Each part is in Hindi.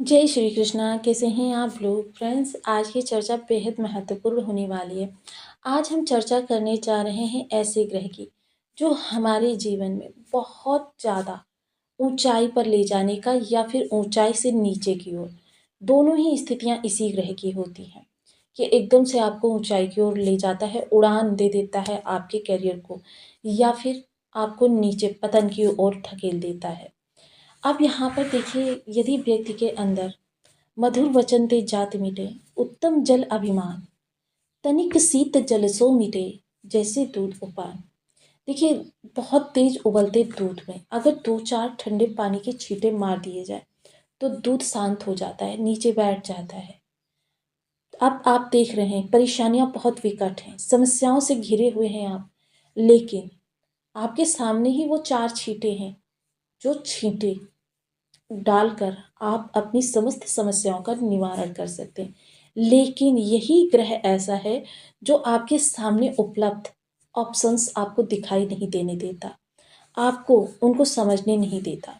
जय श्री कृष्णा। कैसे हैं आप लोग फ्रेंड्स। आज की चर्चा बेहद महत्वपूर्ण होने वाली है। आज हम चर्चा करने जा रहे हैं ऐसे ग्रह की जो हमारे जीवन में बहुत ज़्यादा ऊंचाई पर ले जाने का या फिर ऊंचाई से नीचे की ओर, दोनों ही स्थितियां इसी ग्रह की होती हैं कि एकदम से आपको ऊंचाई की ओर ले जाता है, उड़ान दे देता है आपके करियर को, या फिर आपको नीचे पतन की ओर धकेल देता है। अब यहाँ पर देखिए, यदि व्यक्ति के अंदर मधुर वचन ते जात मिटे, उत्तम जल अभिमान, तनिक शीत जल सो मिटे, जैसे दूध उपान। देखिए, बहुत तेज उबलते दूध में अगर दो चार ठंडे पानी के छींटे मार दिए जाए तो दूध शांत हो जाता है, नीचे बैठ जाता है। अब आप देख रहे हैं परेशानियां बहुत विकट हैं, समस्याओं से घिरे हुए हैं आप, लेकिन आपके सामने ही वो चार छींटे हैं, जो छींटे डालकर आप अपनी समस्त समस्याओं का निवारण कर सकते हैं। लेकिन यही ग्रह ऐसा है जो आपके सामने उपलब्ध ऑप्शंस आपको दिखाई नहीं देने देता, आपको उनको समझने नहीं देता,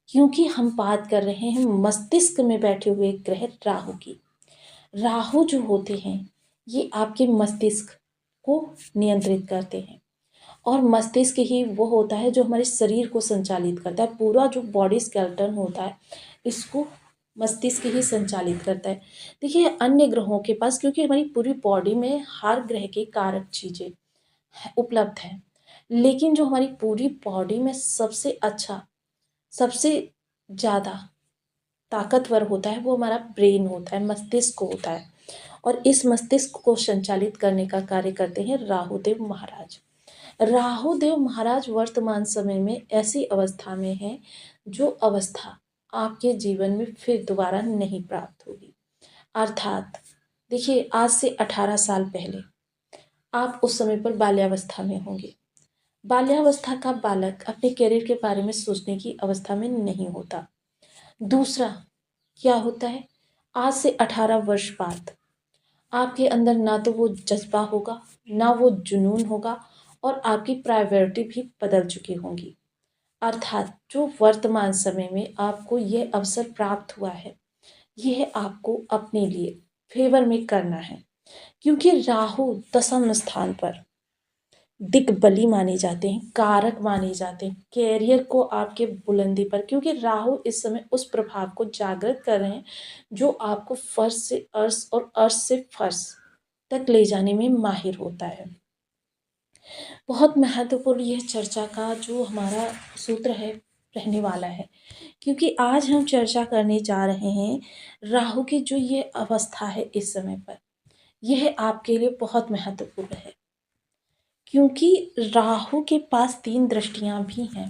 क्योंकि हम बात कर रहे हैं मस्तिष्क में बैठे हुए ग्रह राहु की। राहु जो होते हैं, ये आपके मस्तिष्क को नियंत्रित करते हैं, और मस्तिष्क ही वो होता है जो हमारे शरीर को संचालित करता है। पूरा जो बॉडी स्केलेटन होता है, इसको मस्तिष्क ही संचालित करता है। देखिए, अन्य ग्रहों के पास, क्योंकि हमारी पूरी बॉडी में हर ग्रह के कारक चीज़ें उपलब्ध हैं, लेकिन जो हमारी पूरी बॉडी में सबसे अच्छा, सबसे ज़्यादा ताकतवर होता है, वो हमारा ब्रेन होता है, मस्तिष्क होता है। और इस मस्तिष्क को संचालित करने का कार्य करते हैं राहुदेव महाराज। राहुदेव महाराज वर्तमान समय में ऐसी अवस्था में है जो अवस्था आपके जीवन में फिर दोबारा नहीं प्राप्त होगी। अर्थात देखिए, आज से 18 साल पहले आप उस समय पर बाल्यावस्था में होंगे। बाल्यावस्था का बालक अपने करियर के बारे में सोचने की अवस्था में नहीं होता। दूसरा क्या होता है, आज से 18 वर्ष बाद आपके अंदर ना तो वो जज्बा होगा, ना वो जुनून होगा, और आपकी प्रायोरिटी भी बदल चुकी होंगी। अर्थात जो वर्तमान समय में आपको यह अवसर प्राप्त हुआ है, यह आपको अपने लिए फेवर में करना है, क्योंकि राहु दशम स्थान पर दिग्बली माने जाते हैं, कारक माने जाते हैं कैरियर को आपके बुलंदी पर, क्योंकि राहु इस समय उस प्रभाव को जागृत कर रहे हैं जो आपको फर्श से अर्श और अर्श से फर्श तक ले जाने में माहिर होता है। बहुत महत्वपूर्ण यह चर्चा का जो हमारा सूत्र है रहने वाला है, क्योंकि आज हम चर्चा करने जा रहे हैं राहु की जो ये अवस्था है इस समय पर, यह आपके लिए बहुत महत्वपूर्ण है, क्योंकि राहु के पास 3 दृष्टियां भी हैं।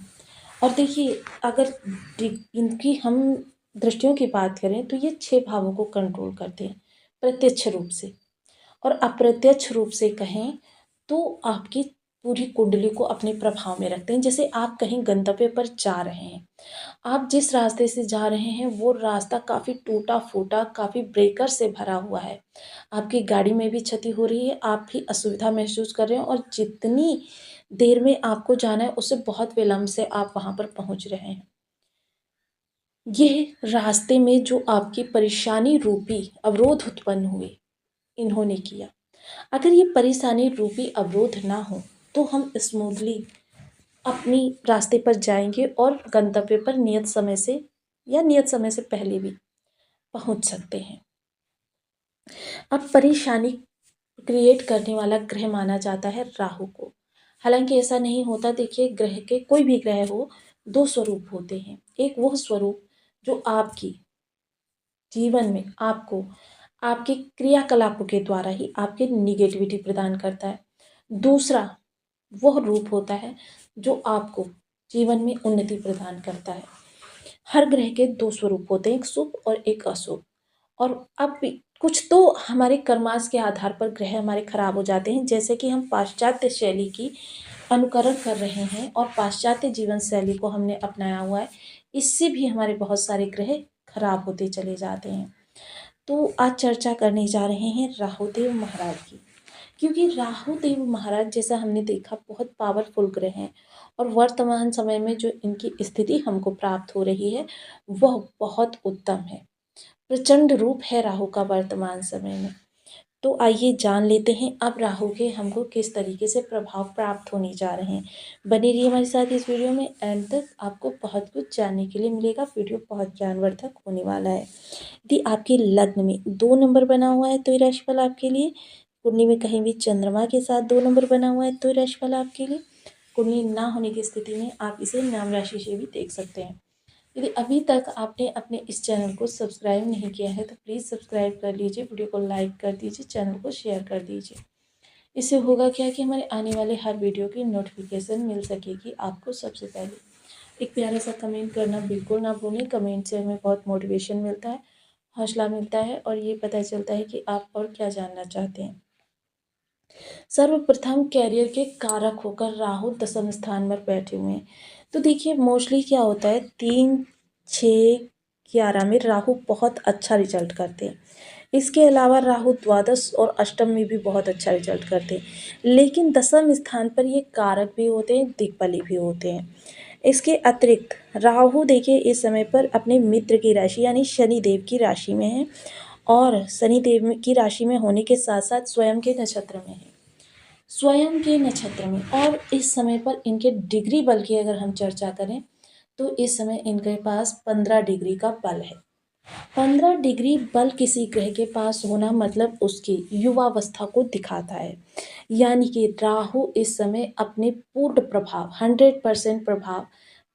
और देखिए, अगर इनकी हम दृष्टियों की बात करें तो ये 6 भावों को कंट्रोल करते हैं प्रत्यक्ष रूप से, और अप्रत्यक्ष रूप से कहें तो आपकी पूरी कुंडली को अपने प्रभाव में रखते हैं। जैसे आप कहीं गंतव्य पर जा रहे हैं, आप जिस रास्ते से जा रहे हैं वो रास्ता काफ़ी टूटा फूटा, काफ़ी ब्रेकर से भरा हुआ है, आपकी गाड़ी में भी क्षति हो रही है, आप भी असुविधा महसूस कर रहे हैं, और जितनी देर में आपको जाना है उससे बहुत विलम्ब से आप वहाँ पर पहुँच रहे हैं। ये रास्ते में जो आपकी परेशानी रूपी अवरोध उत्पन्न हुए, इन्होंने किया। अगर ये परेशानी रूपी अवरोध ना हो तो हम स्मूथली अपनी रास्ते पर जाएंगे और गंतव्य पर नियत समय से या नियत समय से पहले भी पहुंच सकते हैं। अब परेशानी क्रिएट करने वाला ग्रह माना जाता है राहु को। हालांकि ऐसा नहीं होता। देखिए, ग्रह के कोई भी ग्रह हो, 2 स्वरूप होते हैं। एक वो स्वरूप जो आपकी जीवन में आपको आपके क्रियाकलापों के द्वारा ही आपके निगेटिविटी प्रदान करता है। दूसरा वह रूप होता है जो आपको जीवन में उन्नति प्रदान करता है। हर ग्रह के 2 स्वरूप होते हैं, एक शुभ और एक अशुभ। और अब भी कुछ तो हमारे कर्माश के आधार पर ग्रह हमारे खराब हो जाते हैं, जैसे कि हम पाश्चात्य शैली की अनुकरण कर रहे हैं और पाश्चात्य जीवन शैली को हमने अपनाया हुआ है, इससे भी हमारे बहुत सारे ग्रह खराब होते चले जाते हैं। तो आज चर्चा करने जा रहे हैं राहुदेव महाराज की, क्योंकि राहुदेव महाराज जैसा हमने देखा बहुत पावरफुल ग्रह हैं, और वर्तमान समय में जो इनकी स्थिति हमको प्राप्त हो रही है वह बहुत उत्तम है। प्रचंड रूप है राहु का वर्तमान समय में। तो आइए जान लेते हैं अब राहु के हमको किस तरीके से प्रभाव प्राप्त होने जा रहे हैं। बने रहिए हमारे साथ इस वीडियो में, एंड तक आपको बहुत कुछ जानने के लिए मिलेगा। वीडियो बहुत ज्ञानवर्धक होने वाला है। यदि आपके लग्न में 2 नंबर बना हुआ है तो ये राशिफल आपके लिए। कुंडली में कहीं भी चंद्रमा के साथ 2 नंबर बना हुआ है तो ये राशिफल आपके लिए। कुंडली ना होने की स्थिति में आप इसे नाम राशि से भी देख सकते हैं। यदि अभी तक आपने अपने इस चैनल को सब्सक्राइब नहीं किया है तो प्लीज़ सब्सक्राइब कर लीजिए, वीडियो को लाइक कर दीजिए, चैनल को शेयर कर दीजिए। इससे होगा क्या कि हमारे आने वाले हर वीडियो की नोटिफिकेशन मिल सकेगी आपको सबसे पहले। एक प्यारा सा कमेंट करना बिल्कुल ना भूलें। कमेंट से हमें बहुत मोटिवेशन मिलता है, हौसला मिलता है और ये पता चलता है कि आप और क्या जानना चाहते हैं। सर्वप्रथम कैरियर के कारक होकर राहु दसम स्थान पर बैठे हुए हैं। तो देखिए मोस्टली क्या होता है, 3, 6, 11 में राहु बहुत अच्छा रिजल्ट करते हैं। इसके अलावा राहु द्वादश और अष्टम में भी बहुत अच्छा रिजल्ट करते हैं, लेकिन दसम स्थान पर ये कारक भी होते हैं, दिक्बली भी होते हैं। इसके अतिरिक्त राहु देखिए इस समय पर अपने मित्र की राशि यानी शनिदेव की राशि में है, और शनिदेव की राशि में होने के साथ साथ स्वयं के नक्षत्र में है, स्वयं के नक्षत्र में। और इस समय पर इनके डिग्री बल की अगर हम चर्चा करें तो इस समय इनके पास 15 डिग्री का बल है। 15 डिग्री बल किसी ग्रह के पास होना मतलब उसकी युवावस्था को दिखाता है। यानी कि राहु इस समय अपने पूर्ण प्रभाव 100% प्रभाव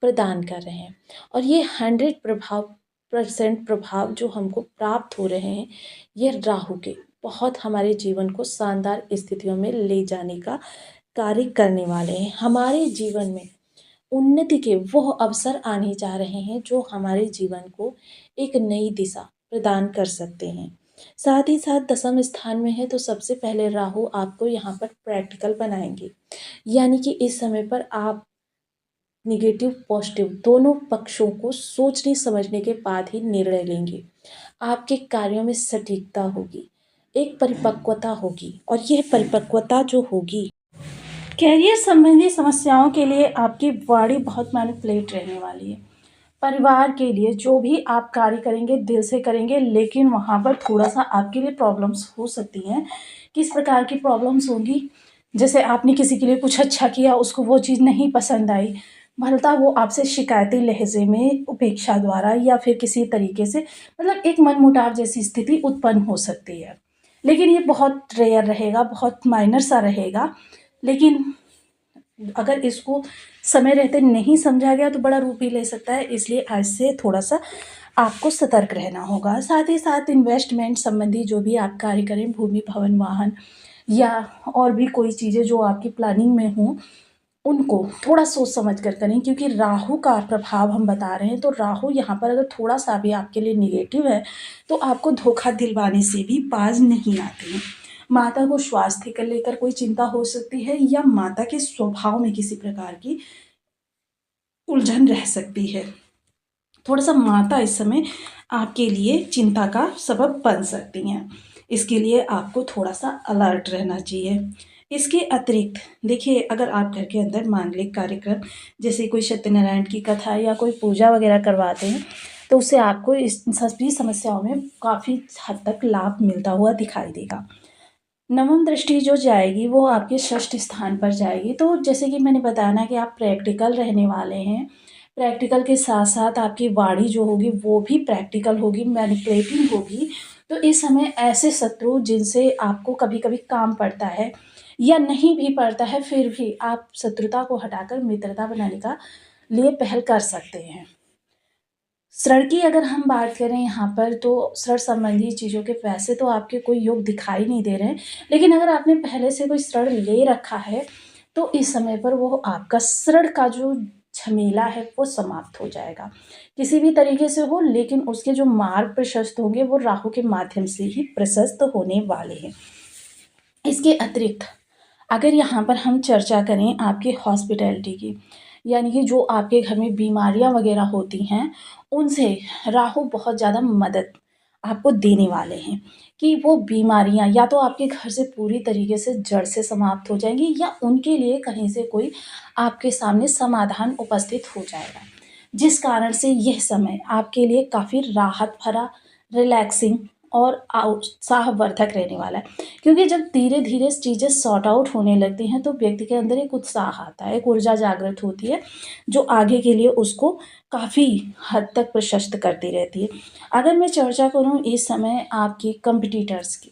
प्रदान कर रहे हैं, और ये 100% प्रभाव जो हमको प्राप्त हो रहे हैं ये राहु के बहुत हमारे जीवन को शानदार स्थितियों में ले जाने का कार्य करने वाले हैं। हमारे जीवन में उन्नति के वो अवसर आने जा रहे हैं जो हमारे जीवन को एक नई दिशा प्रदान कर सकते हैं। साथ ही साथ दसम स्थान में है तो सबसे पहले राहु आपको यहाँ पर प्रैक्टिकल बनाएंगे। यानी कि इस समय पर आप निगेटिव पॉजिटिव दोनों पक्षों को सोचने समझने के बाद ही निर्णय लेंगे। आपके कार्यों में सटीकता होगी, एक परिपक्वता होगी, और यह परिपक्वता जो होगी कैरियर संबंधी समस्याओं के लिए आपकी वाणी बहुत मैनिपुलेट रहने वाली है। परिवार के लिए जो भी आप कार्य करेंगे दिल से करेंगे, लेकिन वहाँ पर थोड़ा सा आपके लिए प्रॉब्लम्स हो सकती हैं। किस प्रकार की प्रॉब्लम्स होंगी, जैसे आपने किसी के लिए कुछ अच्छा किया, उसको वो चीज़ नहीं पसंद आई, भलता वो आपसे शिकायती लहजे में उपेक्षा द्वारा या फिर किसी तरीके से मतलब एक मनमुटाव जैसी स्थिति उत्पन्न हो सकती है। लेकिन ये बहुत रेयर रहेगा, बहुत माइनर सा रहेगा। लेकिन अगर इसको समय रहते नहीं समझा गया तो बड़ा रूप भी ले सकता है, इसलिए आज से थोड़ा सा आपको सतर्क रहना होगा। साथ ही साथ इन्वेस्टमेंट संबंधी जो भी आप कार्य करें, भूमि भवन वाहन या और भी कोई चीज़ें जो आपकी प्लानिंग में हों, उनको थोड़ा सोच समझ कर करें, क्योंकि राहु का प्रभाव हम बता रहे हैं। तो राहु यहाँ पर अगर थोड़ा सा भी आपके लिए निगेटिव है तो आपको धोखा दिलवाने से भी बाज नहीं आते हैं। माता को स्वास्थ्य को लेकर कोई चिंता हो सकती है, या माता के स्वभाव में किसी प्रकार की उलझन रह सकती है। थोड़ा सा माता इस समय आपके लिए चिंता का सबब बन सकती हैं, इसके लिए आपको थोड़ा सा अलर्ट रहना चाहिए। इसके अतिरिक्त देखिए, अगर आप घर के अंदर मांगलिक कार्यक्रम जैसे कोई सत्यनारायण की कथा या कोई पूजा वगैरह करवाते हैं तो उससे आपको इस सभी समस्याओं में काफ़ी हद तक लाभ मिलता हुआ दिखाई देगा। नवम दृष्टि जो जाएगी वो आपके षष्ठ स्थान पर जाएगी। तो जैसे कि मैंने बताया ना कि आप प्रैक्टिकल रहने वाले हैं, प्रैक्टिकल के साथ साथ आपकी वाणी जो होगी वो भी प्रैक्टिकल होगी, मैनिपुलेटिंग होगी। तो इस समय ऐसे शत्रु जिनसे आपको कभी कभी काम पड़ता है या नहीं भी पड़ता है, फिर भी आप शत्रुता को हटाकर मित्रता बनाने का लिए पहल कर सकते हैं। ऋण की अगर हम बात करें यहाँ पर तो ऋण संबंधी चीज़ों के वैसे तो आपके कोई योग दिखाई नहीं दे रहे हैं, लेकिन अगर आपने पहले से कोई ऋण ले रखा है तो इस समय पर वो आपका ऋण का जो झमेला है वो समाप्त हो जाएगा, किसी भी तरीके से हो, लेकिन उसके जो मार्ग प्रशस्त होंगे वो राहु के माध्यम से ही प्रशस्त होने वाले हैं। इसके अतिरिक्त अगर यहाँ पर हम चर्चा करें आपकी हॉस्पिटैलिटी की, यानी कि जो आपके घर में बीमारियाँ वगैरह होती हैं उनसे राहु बहुत ज़्यादा मदद आपको देने वाले हैं कि वो बीमारियाँ या तो आपके घर से पूरी तरीके से जड़ से समाप्त हो जाएंगी, या उनके लिए कहीं से कोई आपके सामने समाधान उपस्थित हो जाएगा, जिस कारण से यह समय आपके लिए काफ़ी राहत भरा, रिलैक्सिंग और उत्साहवर्धक रहने वाला है। क्योंकि जब धीरे-धीरे चीज़ें सॉर्ट आउट होने लगती हैं, तो व्यक्ति के अंदर एक उत्साह आता है, एक ऊर्जा जागृत होती है, जो आगे के लिए उसको काफ़ी हद तक प्रशस्त करती रहती है। अगर मैं चर्चा करूँ इस समय आपकी कॉम्पिटिटर्स की,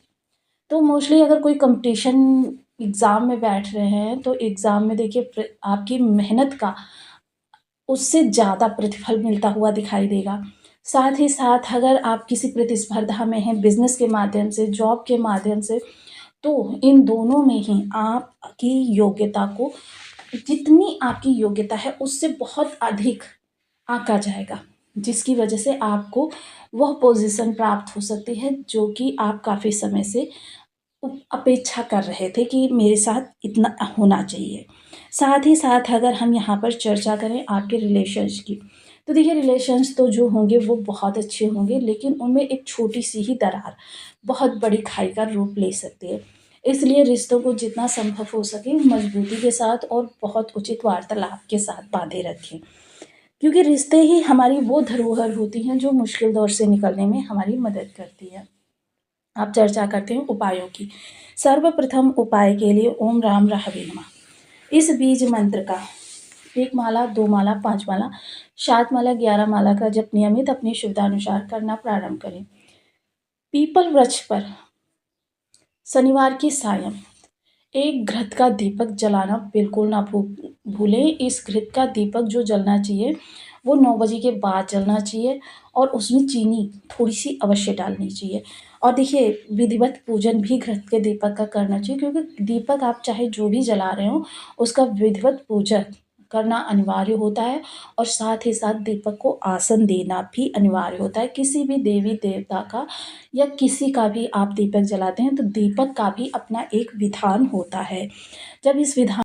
तो मोस्टली अगर कोई कॉम्पिटिशन एग्ज़ाम में बैठ रहे हैं, तो एग्ज़ाम में देखिए आपकी मेहनत का उससे ज़्यादा प्रतिफल मिलता हुआ दिखाई देगा। साथ ही साथ अगर आप किसी प्रतिस्पर्धा में हैं बिज़नेस के माध्यम से, जॉब के माध्यम से, तो इन दोनों में ही आपकी योग्यता को जितनी आपकी योग्यता है उससे बहुत अधिक आँका जाएगा, जिसकी वजह से आपको वह पोज़ीशन प्राप्त हो सकती है जो कि आप काफ़ी समय से अपेक्षा कर रहे थे कि मेरे साथ इतना होना चाहिए। साथ ही साथ अगर हम यहाँ पर चर्चा करें आपके रिलेशंस की, तो देखिए रिलेशंस तो जो होंगे वो बहुत अच्छे होंगे, लेकिन उनमें एक छोटी-सी ही दरार बहुत बड़ी खाई का रूप ले सकती है। इसलिए रिश्तों को जितना संभव हो सके मज़बूती के साथ और बहुत उचित वार्तालाप के साथ बाँधे रखें। क्योंकि रिश्ते ही हमारी वो धरोहर होती हैं जो मुश्किल दौर से निकलने में हमारी मदद करती है। अब चर्चा करते हैं उपायों की। सर्वप्रथम उपाय के लिए ओम राम रहवे नमः इस बीज मंत्र का 1 माला, 2 माला, 5 माला, 7 माला, 11 माला का जप नियमित अपनी सुविधानुसार करना प्रारंभ करें। पीपल वृक्ष पर शनिवार की सायं एक घृत का दीपक जलाना बिल्कुल ना भूलें। इस घृत का दीपक जो जलना चाहिए वो 9 बजे के बाद जलना चाहिए और उसमें चीनी थोड़ी-सी अवश्य डालनी चाहिए। और देखिए विधिवत पूजन भी घृत के दीपक का करना चाहिए, क्योंकि दीपक आप चाहे जो भी जला रहे हो उसका विधिवत पूजन करना अनिवार्य होता है और साथ ही साथ दीपक को आसन देना भी अनिवार्य होता है। किसी भी देवी-देवता का या किसी का भी आप दीपक जलाते हैं तो दीपक का भी अपना एक विधान होता है। जब इस विधान